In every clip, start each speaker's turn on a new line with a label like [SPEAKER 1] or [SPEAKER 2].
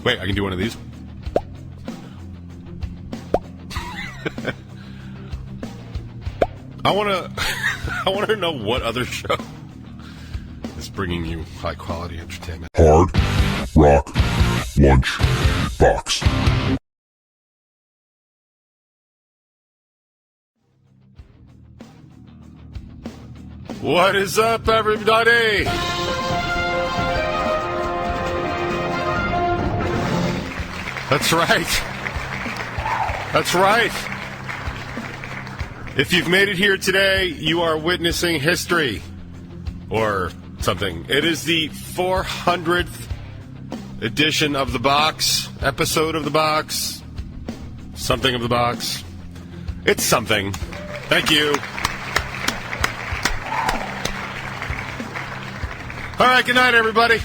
[SPEAKER 1] Wait, I can do one of these? I want to know what other show is bringing you high quality entertainment.
[SPEAKER 2] Hard Rock Lunchbox.
[SPEAKER 1] What is up, everybody? That's right. That's right. If you've made it here today, you are witnessing history or something. It is the 400th edition of the box, episode of the box, something of the box. It's something. Thank you. All right, good night, everybody.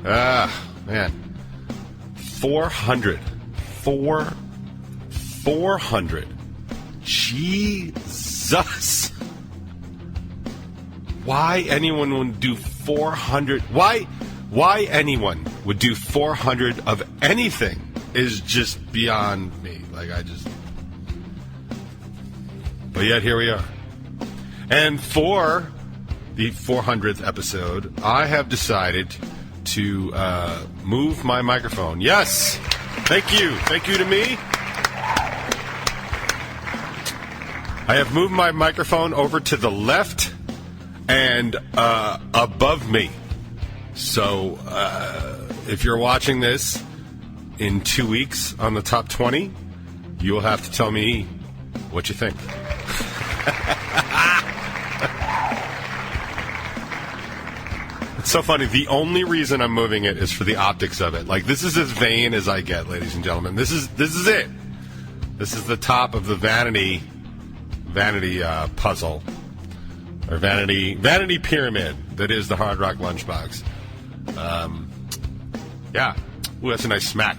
[SPEAKER 1] Man. 400. 400. Jesus. Why anyone would do 400? Why anyone would do 400 of anything is just beyond me. But yet here we are. And for the 400th episode, I have decided to move my microphone. Yes! Thank you. Thank you to me. I have moved my microphone over to the left and above me. So if you're watching this in 2 weeks on the top 20, you will have to tell me what you think. It's so funny. The only reason I'm moving it is for the optics of it. This is as vain as I get, ladies and gentlemen. This is it. This is the top of the vanity puzzle, or vanity pyramid that is the Hard Rock Lunchbox. Yeah. Ooh, that's a nice smack.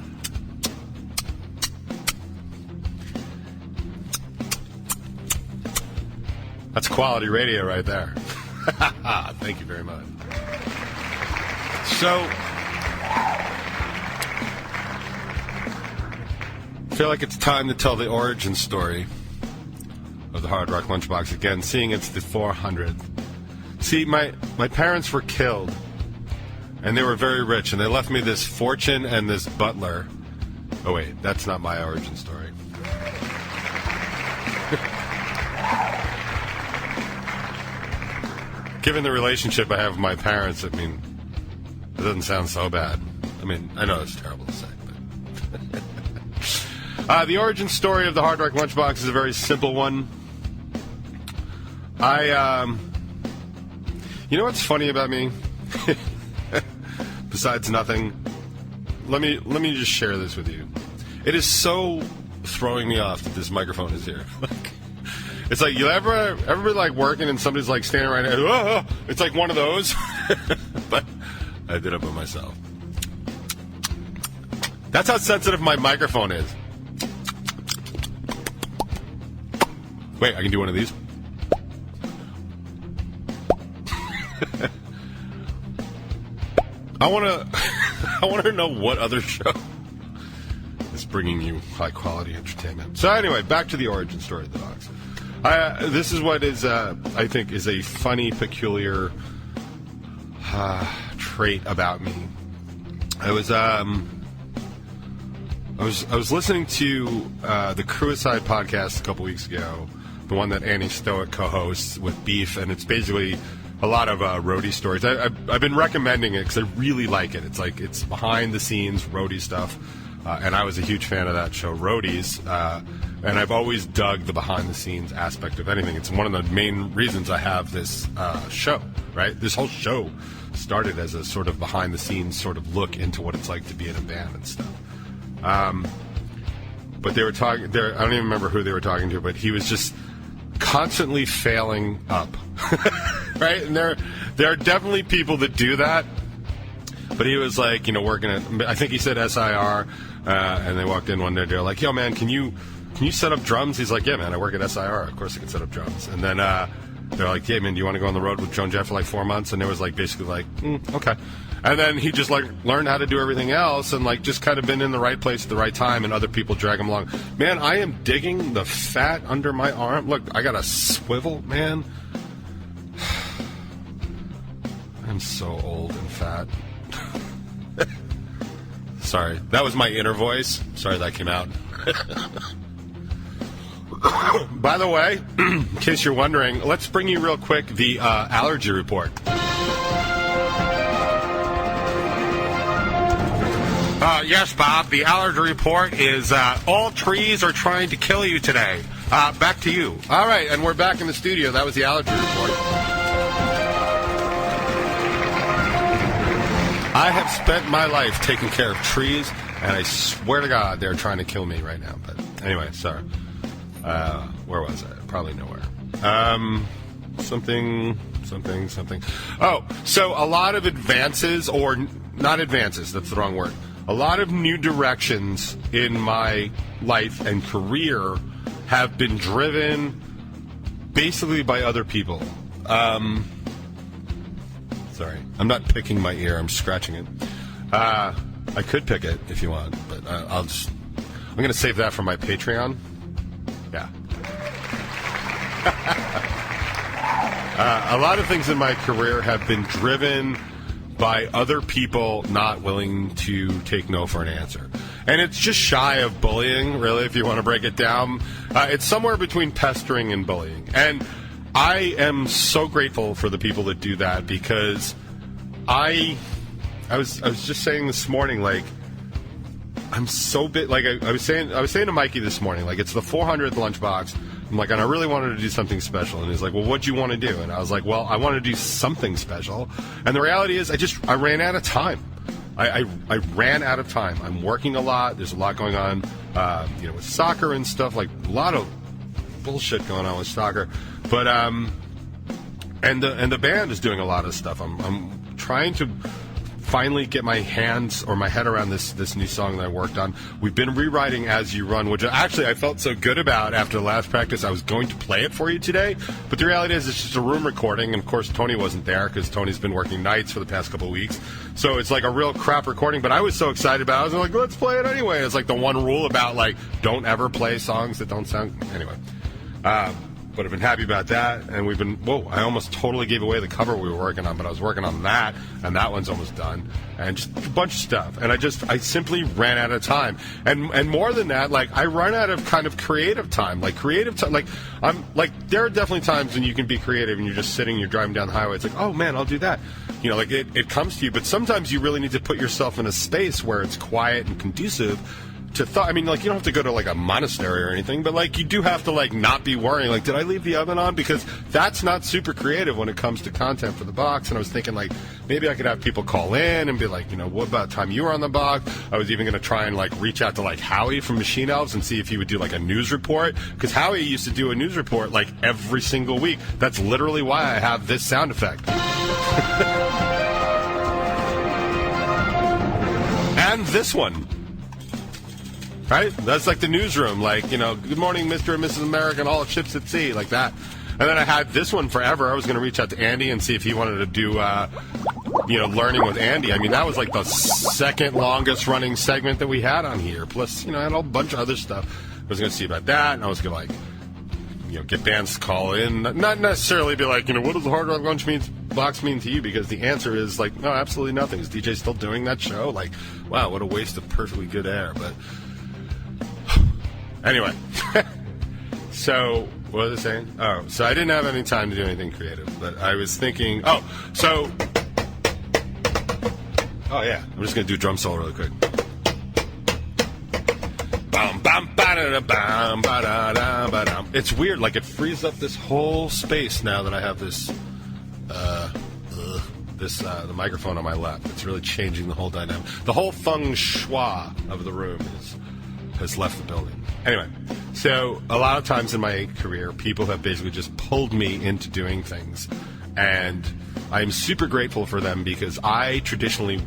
[SPEAKER 1] That's quality radio right there. Thank you very much. So, I feel like it's time to tell the origin story of the Hard Rock Lunchbox again, seeing it's the 400th. See, my parents were killed, and they were very rich, and they left me this fortune and this butler. Oh, wait, that's not my origin story. Given the relationship I have with my parents, I mean, it doesn't sound so bad. I mean, I know it's terrible to say, but... the origin story of the Hard Rock Lunchbox is a very simple one. You know what's funny about me? Besides nothing, let me just share this with you. It is so throwing me off that this microphone is here. It's like, you ever working and somebody's standing right there, oh, it's like one of those. But I did it by myself. That's how sensitive my microphone is. Wait, I can do one of these? I want to know what other show is bringing you high quality entertainment. So anyway, back to the origin story of the box. This is what is, I think, is a funny, peculiar trait about me. I was listening to the Crewicide podcast a couple weeks ago, the one that Annie Stoic co-hosts with Beef, and it's basically a lot of roadie stories. I've been recommending it because I really like it. It's behind the scenes roadie stuff, and I was a huge fan of that show, Roadies. And I've always dug the behind-the-scenes aspect of anything. It's one of the main reasons I have this show, right? This whole show started as a sort of behind-the-scenes sort of look into what it's like to be in a band and stuff. But they were talking... I don't even remember who they were talking to, but he was just constantly failing up, right? And there are definitely people that do that. But he was working at... I think he said SIR, and they walked in one day. They're like, yo, man, can you set up drums? He's like, yeah, man, I work at SIR. Of course I can set up drums. And then they're like, yeah, man, do you want to go on the road with Joan Jett for 4 months? And it was basically okay. And then he just like learned how to do everything else and like just kind of been in the right place at the right time, and other people drag him along. Man, I am digging the fat under my arm. Look, I got a swivel, man. I'm so old and fat. Sorry, that was my inner voice. Sorry that came out. By the way, in case you're wondering, let's bring you real quick the Allergy Report. Yes, Bob, the Allergy Report is all trees are trying to kill you today. Back to you. All right, and we're back in the studio. That was the Allergy Report. I have spent my life taking care of trees, and I swear to God they're trying to kill me right now. But anyway, sorry. Where was I? Probably nowhere. Something. Oh, so a lot of advances, or not advances, that's the wrong word. A lot of new directions in my life and career have been driven basically by other people. Sorry, I'm not picking my ear, I'm scratching it. I could pick it if you want, but I'm going to save that for my Patreon. Yeah. A lot of things in my career have been driven by other people not willing to take no for an answer. And it's just shy of bullying, really, if you want to break it down. It's somewhere between pestering and bullying. And I am so grateful for the people that do that, because I was just saying this morning, like, I'm so like I was saying to Mikey this morning, like, it's the 400th Lunchbox. I'm like, and I really wanted to do something special. And he's like, well, what do you want to do? And I was like, well, I want to do something special. And the reality is, I ran out of time. I ran out of time. I'm working a lot. There's a lot going on, with soccer and stuff, like a lot of bullshit going on with soccer. But and the band is doing a lot of stuff. I'm trying to finally get my hands or my head around this new song that I worked on. We've been rewriting As You Run, which actually I felt so good about after the last practice. I was going to play it for you today, but the reality is it's just a room recording, and of course Tony wasn't there because Tony's been working nights for the past couple of weeks. So it's like a real crap recording, but I was so excited about it. I was like, let's play it anyway. It's like the one rule about, like, don't ever play songs that don't sound... Anyway. But I've been happy about that, and we've been... Whoa, I almost totally gave away the cover we were working on, but I was working on that, and that one's almost done, and just a bunch of stuff. And I simply ran out of time. And more than that, like, I run out of kind of creative time. Like, there are definitely times when you can be creative, and you're just sitting, you're driving down the highway, it's like, oh, man, I'll do that. You know, like, it comes to you, but sometimes you really need to put yourself in a space where it's quiet and conducive to thought. I mean, like, you don't have to go to, like, a monastery or anything, but, like, you do have to, like, not be worrying, like, did I leave the oven on? Because that's not super creative when it comes to content for the box. And I was thinking, like, maybe I could have people call in and be like, what about the time you were on the box? I was even going to try and, like, reach out to, like, Howie from Machine Elves and see if he would do, like, a news report. Because Howie used to do a news report, like, every single week. That's literally why I have this sound effect. And this one. Right? That's like the newsroom, like, good morning, Mr. and Mrs. America, and all ships at sea, like that. And then I had this one forever. I was going to reach out to Andy and see if he wanted to do, learning with Andy. I mean, that was like the second longest running segment that we had on here. Plus, I had a bunch of other stuff. I was going to see about that, and I was going to, like, get bands to call in. Not necessarily be like, what does the Hard Rock Lunchbox mean to you? Because the answer is, like, no, absolutely nothing. Is DJ still doing that show? Like, wow, what a waste of perfectly good air. But... Anyway, so what was I saying? Oh, so I didn't have any time to do anything creative, but I was thinking, oh yeah, I'm just going to do a drum solo really quick. It's weird, like, it frees up this whole space now that I have this, the microphone on my lap. It's really changing the whole dynamic. The whole feng shui of the room has left the building. Anyway, so a lot of times in my career, people have basically just pulled me into doing things. And I'm super grateful for them, because I traditionally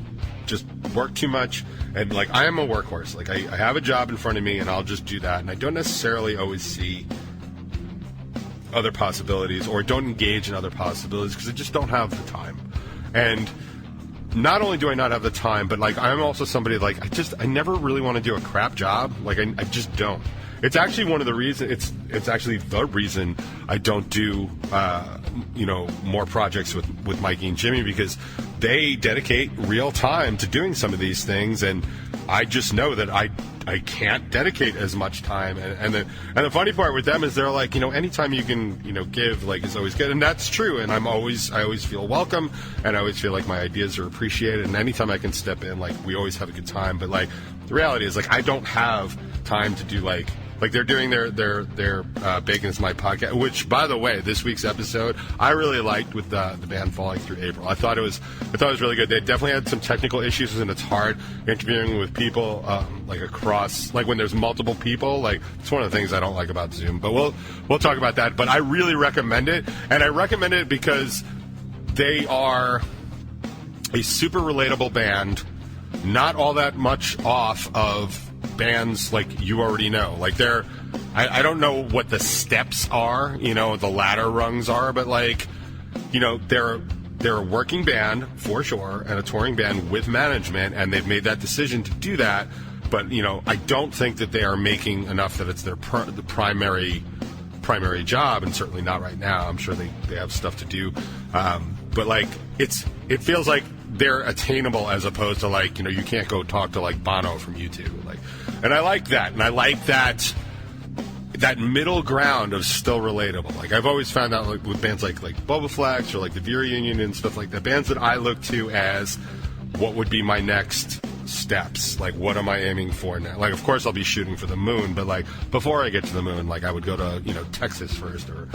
[SPEAKER 1] just work too much. And, like, I am a workhorse. Like, I have a job in front of me, and I'll just do that. And I don't necessarily always see other possibilities, or don't engage in other possibilities, because I just don't have the time. And not only do I not have the time, but like I'm also somebody like I never really want to do a crap job. Like I just don't. It's actually one of the reasons. It's actually the reason I don't do more projects with Mikey and Jimmy, because they dedicate real time to doing some of these things, and I just know that I can't dedicate as much time. And the funny part with them is they're like, anytime you can give, like, is always good, and that's true. And I always feel welcome, and I always feel like my ideas are appreciated. And anytime I can step in, like, we always have a good time. But like the reality is, like, I don't have time to do like they're doing their Bacon Is My podcast, which, by the way, this week's episode I really liked with the band Falling Through April. I thought it was really good. They definitely had some technical issues, and it's hard interviewing with people like across, like when there's multiple people. Like, it's one of the things I don't like about Zoom. But we'll talk about that. But I really recommend it, and I recommend it because they are a super relatable band, not all that much off of bands like you already know. Like, I don't know what the steps are, the ladder rungs are, but like, they're a working band for sure, and a touring band with management, and they've made that decision to do that. But I don't think that they are making enough that it's their the primary job, and certainly not right now. I'm sure they have stuff to do, but like it feels like they're attainable, as opposed to like, you can't go talk to like Bono from U2, like, and I like that, and I like that middle ground of still relatable. Like, I've always found out, like, with bands like Boba Flex or like the Vera Union and stuff like that, bands that I look to as what would be my next steps. Like, what am I aiming for now? Like, of course I'll be shooting for the moon, but like before I get to the moon, like I would go to Texas first, or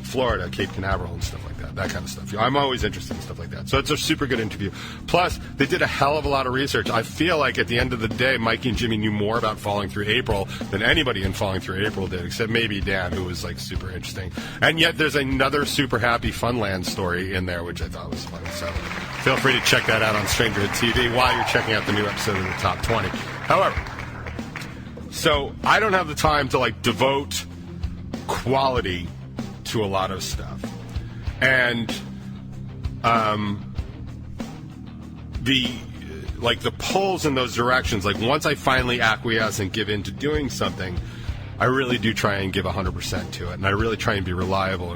[SPEAKER 1] Florida, Cape Canaveral and stuff like that kind of stuff. I'm always interested in stuff like that. So it's a super good interview. Plus, they did a hell of a lot of research. I feel like at the end of the day, Mikey and Jimmy knew more about Falling Through April than anybody in Falling Through April did, except maybe Dan, who was like super interesting. And yet there's another super happy Funland story in there, which I thought was fun. So feel free to check that out on Strangerhood TV while you're checking out the new episode of the Top 20. However, so I don't have the time to like devote quality to a lot of stuff, and the pulls in those directions, like once I finally acquiesce and give in to doing something, I really do try and give 100% to it, and I really try and be reliable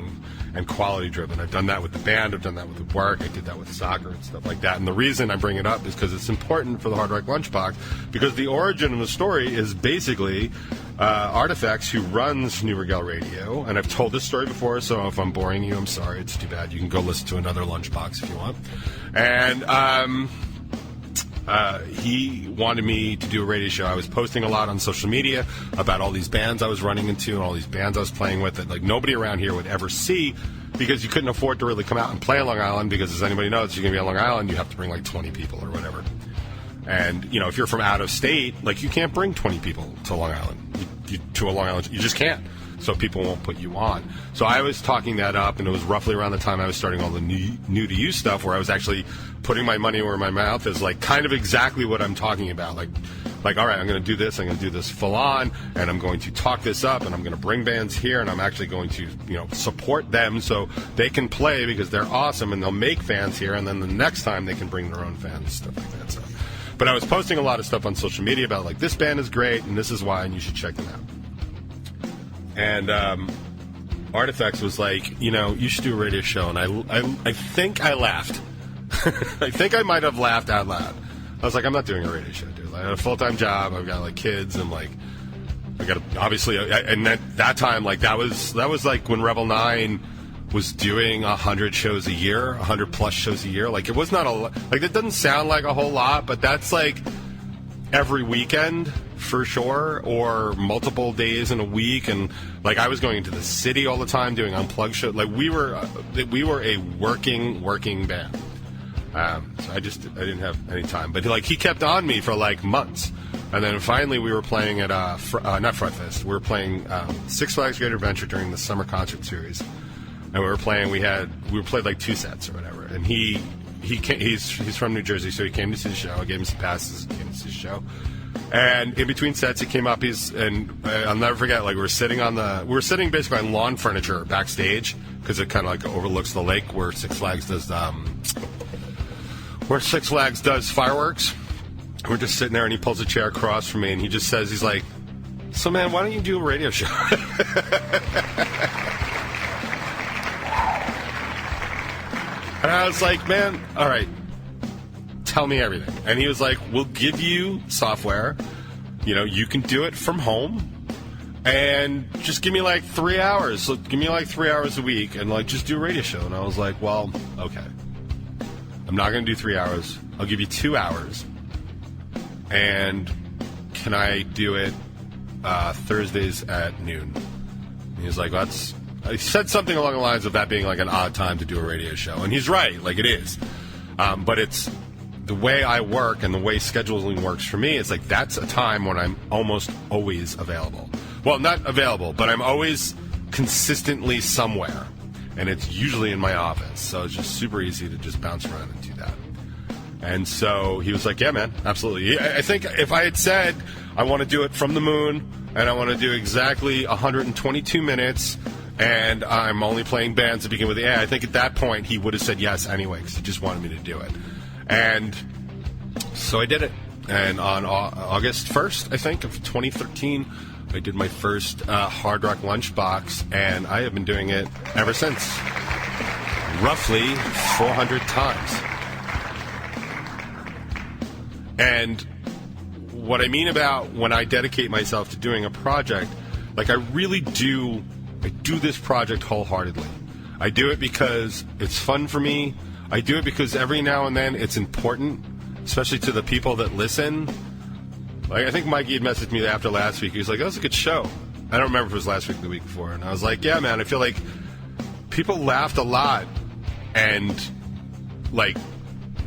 [SPEAKER 1] and quality driven. I've done that with the band, I've done that with the work, I did that with soccer and stuff like that. And the reason I bring it up is because it's important for the Hard Rock Lunchbox, because the origin of the story is basically Artifacts, who runs New Regal Radio, and I've told this story before, so if I'm boring you, I'm sorry, it's too bad. You can go listen to another Lunchbox if you want. And he wanted me to do a radio show. I was posting a lot on social media about all these bands I was running into and all these bands I was playing with that like nobody around here would ever see, because you couldn't afford to really come out and play on Long Island, because as anybody knows, you're going to be on Long Island, you have to bring like 20 people or whatever. And, if you're from out of state, like, you can't bring 20 people to Long Island. To a Long Island, you just can't. So people won't put you on. So I was talking that up, and it was roughly around the time I was starting all the new to you stuff, where I was actually putting my money where my mouth is, like kind of exactly what I'm talking about. Like all right, I'm going to do this. I'm going to do this full on, and I'm going to talk this up, and I'm going to bring bands here, and I'm actually going to support them so they can play, because they're awesome, and they'll make fans here, and then the next time they can bring their own fans and stuff like that. So, but I was posting a lot of stuff on social media about like, this band is great, and this is why, and you should check them out. And Artifacts was like, you should do a radio show. And I think I laughed. I think I might have laughed out loud. I was like, I'm not doing a radio show, dude. I have a full-time job. I've got like kids, and like I got obviously. And that time, like that was like when Rebel 9 was doing 100 shows a year, 100 plus shows a year. Like, it was not like, that doesn't sound like a whole lot, but that's like every weekend for sure, or multiple days in a week. And like, I was going into the city all the time doing unplugged shows. Like, we were a working band. So I didn't have any time, but like, he kept on me for like months. And then finally we were playing at not Front Fest. We were playing Six Flags Great Adventure during the summer concert series. And we played like 2 sets or whatever. And he's from New Jersey, so he came to see the show. I gave him some passes, came to see the show. And in between sets, he came up. I'll never forget. Like, we were sitting basically on lawn furniture backstage, because it kind of like overlooks the lake where Six Flags does. where Six Flags does fireworks. We're just sitting there, and he pulls a chair across from me, and he just says, he's like, so, man, why don't you do a radio show? And I was like, man, all right, tell me everything. And he was like, we'll give you software. You know, you can do it from home. And just give me like 3 hours. So give me like 3 hours a week and like just do a radio show. And I was like, well, okay. I'm not going to do 3 hours. I'll give you 2 hours. And can I do it Thursdays at noon? And he was like, I said something along the lines of that being like an odd time to do a radio show. And he's right, like it is. But it's the way I work and the way scheduling works for me. It's like that's a time when I'm almost always available. Well, not available, but I'm always consistently somewhere. And it's usually in my office. So it's just super easy to just bounce around and do that. And so he was like, yeah, man, absolutely. I think if I had said I want to do it from the moon and I want to do exactly 122 minutes and I'm only playing bands to begin with, I think at that point he would have said yes anyway because he just wanted me to do it. And so I did it. And on August 1st, I think, of 2013, I did my first Hard Rock Lunchbox, and I have been doing it ever since. Roughly 400 times. And what I mean about when I dedicate myself to doing a project, like I do this project wholeheartedly. I do it because it's fun for me. I do it because every now and then it's important, especially to the people that listen. Like, I think Mikey had messaged me after last week. He was like, that was a good show. I don't remember if it was last week or the week before. And I was like, yeah, man, I feel like people laughed a lot. And, like,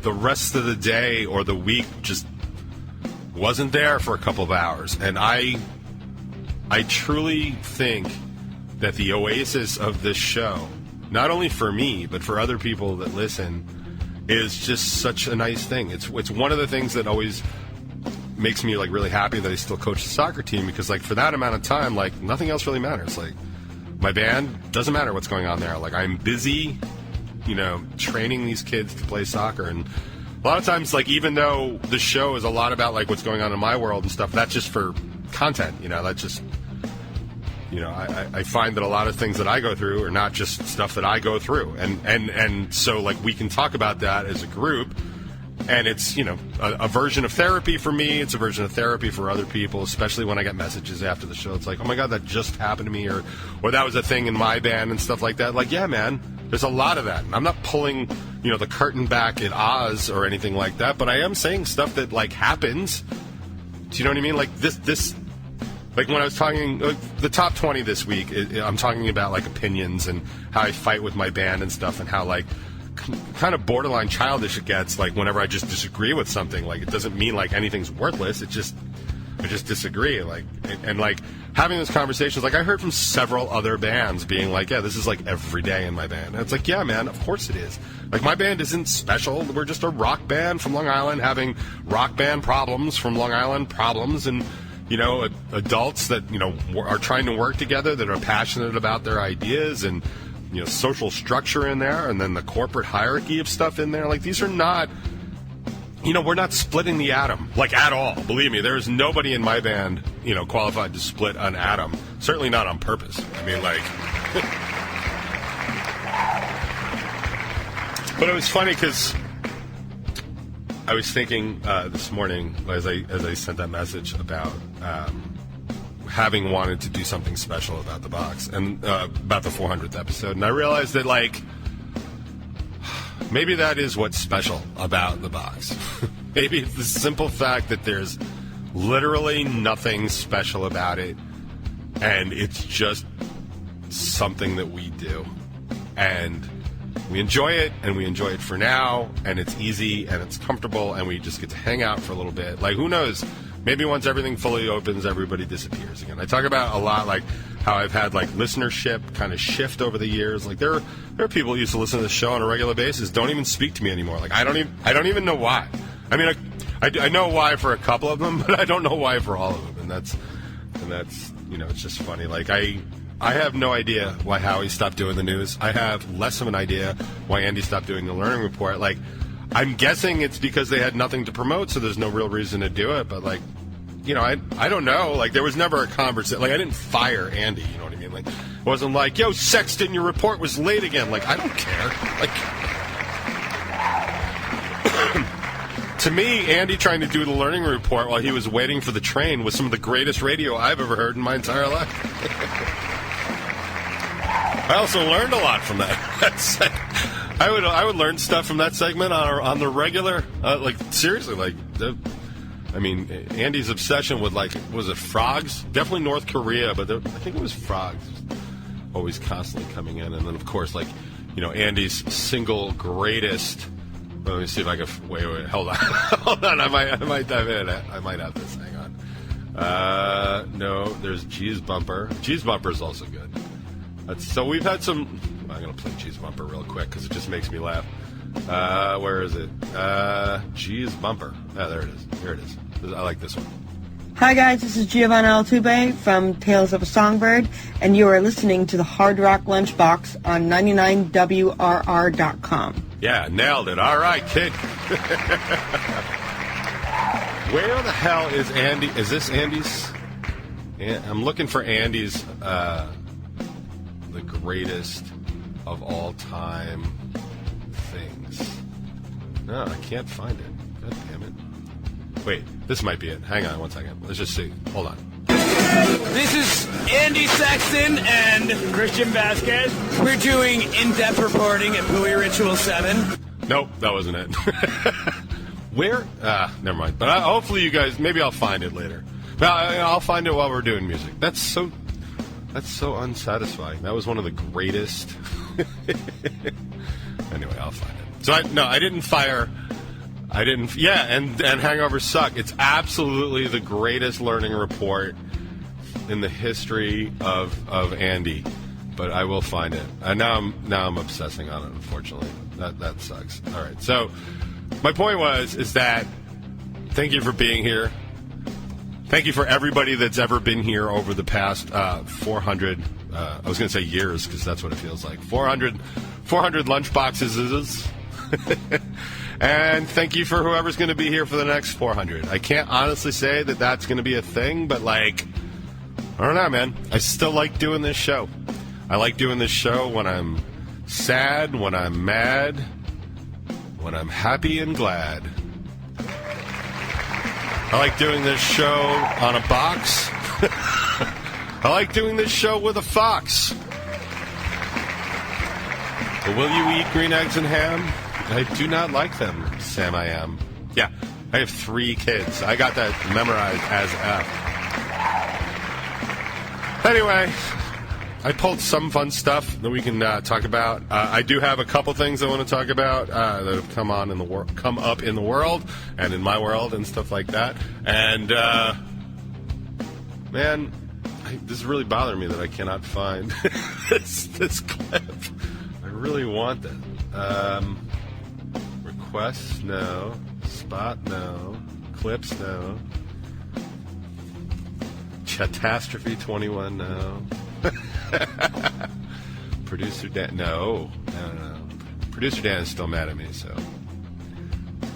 [SPEAKER 1] the rest of the day or the week just wasn't there for a couple of hours. And I truly think that the oasis of this show, not only for me, but for other people that listen, is just such a nice thing. It's one of the things that always makes me like really happy that I still coach the soccer team, because like for that amount of time, like nothing else really matters. Like my band doesn't matter what's going on there. Like I'm busy, you know, training these kids to play soccer. And a lot of times, like even though the show is a lot about like what's going on in my world and stuff, that's just for content, you know, that's just, you know, I find that a lot of things that I go through are not just stuff that I go through. And so like we can talk about that as a group. And it's, you know, a version of therapy for me. It's a version of therapy for other people, especially when I get messages after the show. It's like, oh, my God, that just happened to me, or that was a thing in my band and stuff like that. Like, yeah, man, there's a lot of that. And I'm not pulling, you know, the curtain back at Oz or anything like that, but I am saying stuff that, like, happens. Do you know what I mean? Like, this like, when I was talking, the top 20 this week, I'm talking about, like, opinions and how I fight with my band and stuff and how, like, kind of borderline childish it gets, like whenever I just disagree with something. Like it doesn't mean like anything's worthless, I just disagree. Like and like having those conversations, like I heard from several other bands being like, yeah, this is like every day in my band. And it's like, yeah, man, of course it is. Like my band isn't special, we're just a rock band from Long Island having rock band problems from Long Island problems, and you know, adults that, you know, are trying to work together, that are passionate about their ideas, and you know, social structure in there, and then the corporate hierarchy of stuff in there. Like, these are not, you know, we're not splitting the atom, like, at all. Believe me, there's nobody in my band, you know, qualified to split an atom. Certainly not on purpose. I mean, like... But it was funny, because I was thinking this morning, as I sent that message about... having wanted to do something special about the box and about the 400th episode, and I realized that like maybe that is what's special about the box. Maybe it's the simple fact that there's literally nothing special about it, and it's just something that we do, and we enjoy it, and we enjoy it for now, and it's easy and it's comfortable, and we just get to hang out for a little bit. Like, who knows? Maybe once everything fully opens, everybody disappears again. I talk about a lot, like, how I've had, like, listenership kind of shift over the years. Like, there are people who used to listen to the show on a regular basis, don't even speak to me anymore. Like, I don't even know why. I mean, I know why for a couple of them, but I don't know why for all of them. And that's you know, it's just funny. Like, I have no idea why Howie stopped doing the news. I have less of an idea why Andy stopped doing the Learning Report. Like, I'm guessing it's because they had nothing to promote, so there's no real reason to do it. But, like, you know, I don't know. Like, there was never a conversation. Like, I didn't fire Andy, you know what I mean? Like, it wasn't like, yo, Sexton, your report was late again. Like, I don't care. Like, to me, Andy trying to do the learning report while he was waiting for the train was some of the greatest radio I've ever heard in my entire life. I also learned a lot from that. I would learn stuff from that segment on the regular. Like, seriously, like, I mean, Andy's obsession with, like, was it frogs? Definitely North Korea, but I think it was frogs. Always constantly coming in. And then, of course, like, you know, Andy's single greatest. Let me see if I can. Wait, hold on. Hold on. I might dive in. I might have this. Hang on. No, there's G's Bumper. G's Bumper is also good. So we've had some. I'm going to play G's Bumper real quick because it just makes me laugh. Where is it? G's Bumper. Ah, there it is. Here it is. I like this one.
[SPEAKER 2] Hi guys, this is Giovanna Altuve from Tales of a Songbird, and you are listening to the Hard Rock Lunchbox on 99WRR.com.
[SPEAKER 1] Yeah, nailed it. All right, kid. Where the hell is Andy? Is this Andy's? I'm looking for Andy's, the greatest of all time things. No, I can't find it. God damn it. Wait, this might be it. Hang on one second. Let's just see. Hold on.
[SPEAKER 3] This is Andy Sexton and Christian Vasquez. We're doing in-depth reporting at Bowie Ritual 7.
[SPEAKER 1] Nope, that wasn't it. Where? Never mind. But hopefully you guys, maybe I'll find it later. I'll find it while we're doing music. That's so unsatisfying. That was one of the greatest. Anyway, I'll find it. So I didn't fire. I didn't. Yeah, and hangovers suck. It's absolutely the greatest learning report in the history of Andy. But I will find it. And now I'm obsessing on it. Unfortunately, that sucks. All right. So my point is that thank you for being here. Thank you for everybody that's ever been here over the past 400. I was going to say years because that's what it feels like. 400 lunchboxes. And thank you for whoever's going to be here for the next 400. I can't honestly say that that's going to be a thing, but, like, I don't know, man. I still like doing this show. I like doing this show when I'm sad, when I'm mad, when I'm happy and glad. I like doing this show on a box. I like doing this show with a fox. But will you eat green eggs and ham? I do not like them, Sam I am. Yeah, I have 3 kids. I got that memorized as F. Anyway, I pulled some fun stuff that we can talk about. I do have a couple things I want to talk about that have come up in the world and in my world and stuff like that. And man, this is really bothering me that I cannot find this clip. I really want that. Requests, no. Spot, no. Clips, no. Catastrophe 21, no. Producer Dan, no. Producer Dan is still mad at me, so.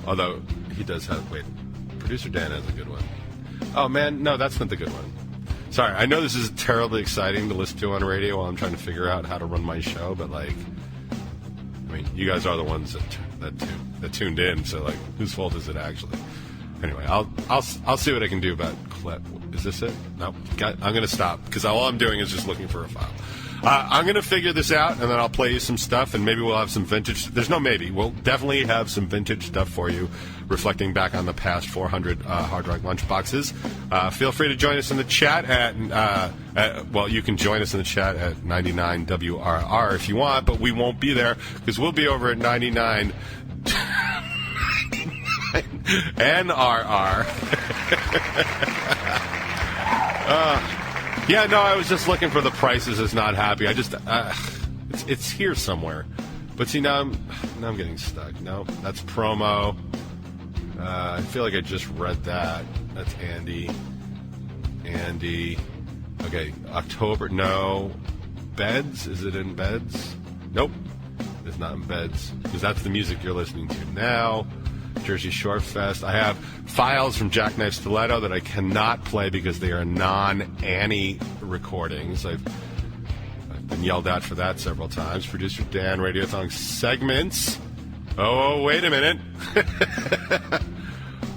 [SPEAKER 1] Although, he does have, wait. Producer Dan has a good one. Oh, man, no, that's not the good one. Sorry, I know this is terribly exciting to listen to on radio while I'm trying to figure out how to run my show, but, like, I mean, you guys are the ones that tuned in, so, like, whose fault is it actually? Anyway, I'll see what I can do about clip. Is this it? No, I'm going to stop because all I'm doing is just looking for a file. I'm going to figure this out, and then I'll play you some stuff, and maybe we'll have some vintage. There's no maybe. We'll definitely have some vintage stuff for you, reflecting back on the past 400 Hard Rock Lunchboxes. Feel free to join us in the chat well, you can join us in the chat at 99WRR if you want, but we won't be there because we'll be over at 99 NRR. Yeah, no, I was just looking for the prices. Is not happy. I just it's here somewhere. But see, now I'm getting stuck. No, that's promo. I feel like I just read that. That's Andy. Okay, October. No, beds. Is it in beds? Nope. is not in beds, because that's the music you're listening to now. Jersey Shore Fest. I have files from Jackknife Stiletto that I cannot play because they are non-Annie recordings. I've been yelled at for that several times. Producer Dan, Radiothon segments. Oh, wait a minute.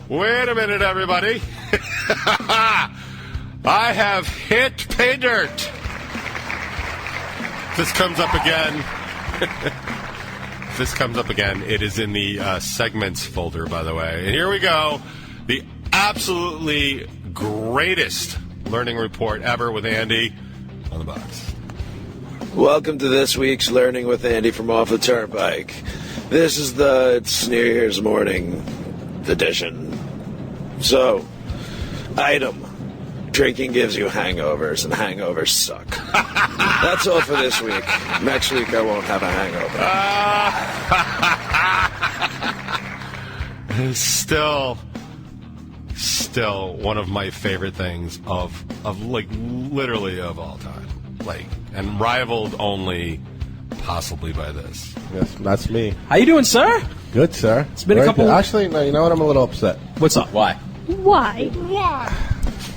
[SPEAKER 1] Wait a minute, everybody. I have hit pay dirt. This comes up again. This comes up again. It is in the segments folder, by the way. And here we go. The absolutely greatest learning report ever with Andy on the box.
[SPEAKER 4] Welcome to this week's Learning with Andy from Off the Turnpike. This is it's New Year's morning edition. So, item. Drinking gives you hangovers, and hangovers suck. That's all for this week. Next week I won't have a hangover.
[SPEAKER 1] Still one of my favorite things of like literally of all time. Like, and rivaled only possibly by this.
[SPEAKER 5] Yes, that's me.
[SPEAKER 6] How you doing, sir?
[SPEAKER 5] Good, sir.
[SPEAKER 6] It's been a couple...
[SPEAKER 5] Actually, no, you know what? I'm a little upset.
[SPEAKER 6] What's up? Why?
[SPEAKER 7] Why?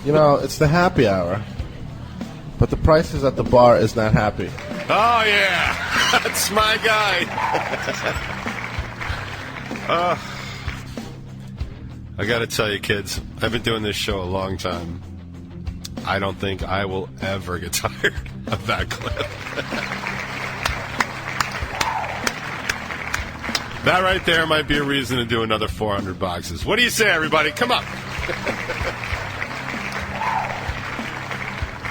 [SPEAKER 5] You know, it's the happy hour, but the prices at the bar is not happy.
[SPEAKER 1] Oh, yeah. That's my guy. I got to tell you, kids, I've been doing this show a long time. I don't think I will ever get tired of that clip. That right there might be a reason to do another 400 boxes. What do you say, everybody? Come on.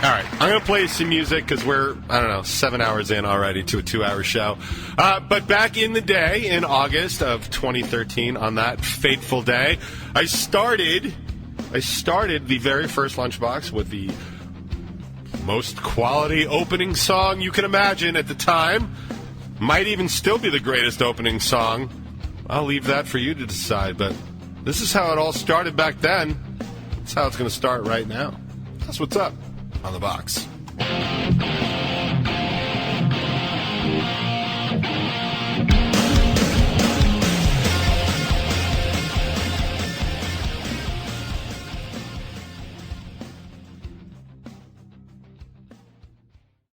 [SPEAKER 1] All right, I'm going to play some music because we're, 7 hours in already to a 2-hour show. But back in the day, in August of 2013, on that fateful day, I started the very first Lunchbox with the most quality opening song you can imagine at the time. Might even still be the greatest opening song. I'll leave that for you to decide, but this is how it all started back then. That's how it's going to start right now. That's what's up on the box.